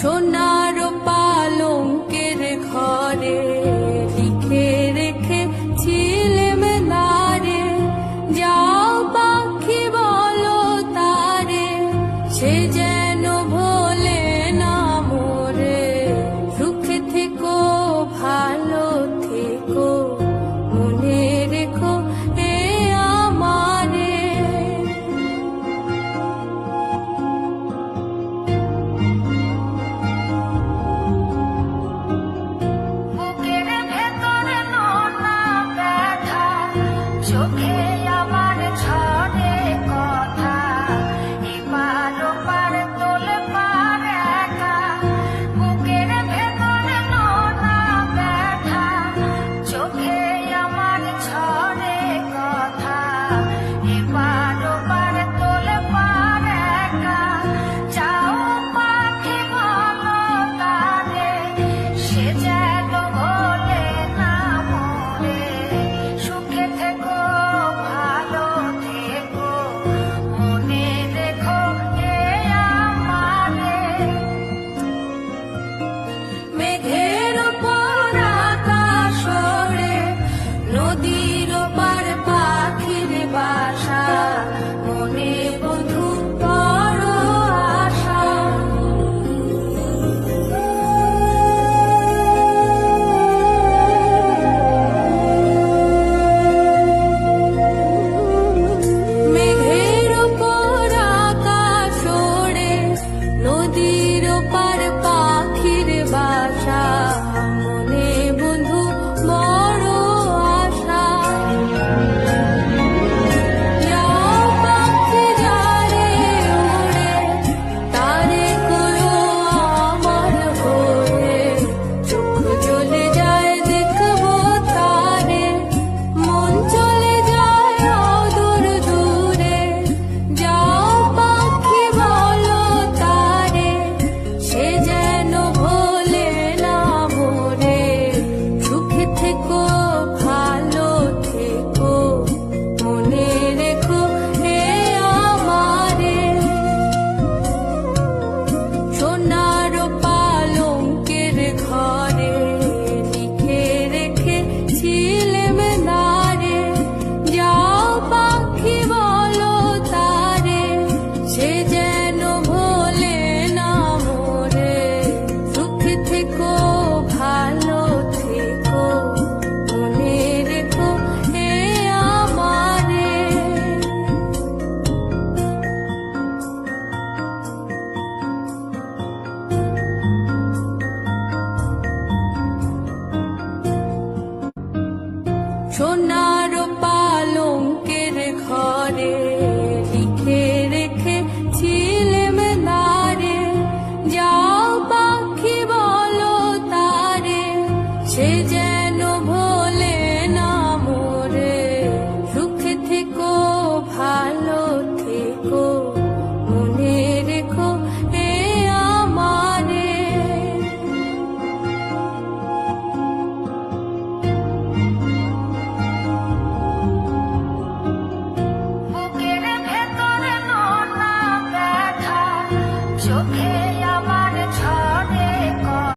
সোনার পালঙ্কের ঘরে লিখে রেখেছিলেম নারে, যাও পাখি বলো তারে, সে যেন ভোলে না মোরে। সুখে থেকো ভালো থেকো, মনে রেখো এ আমারে। বুকের ভেতরে নোনা ব্যথা, চোখে আমার ঝরে কথা, এপার ওপার তোলে পার একা। বুকের ভেতরে নোনা ব্যথা, চোখে আমার ঝরে কথা, এপার ওপার তোলে পার একা। যাও পাখি বলো তারে, সে যেন ভোলে না মোরে। সুখে থেকো ভালো থেকো, মনে রেখো এ আমারে। মেঘের ওপর আকাশ ওড়ে, নদীর ওপার পাখির বাসা, মনে বধূ বড় আশা। মেঘের ওপর আকাশ ওড়ে, নদীর ওপার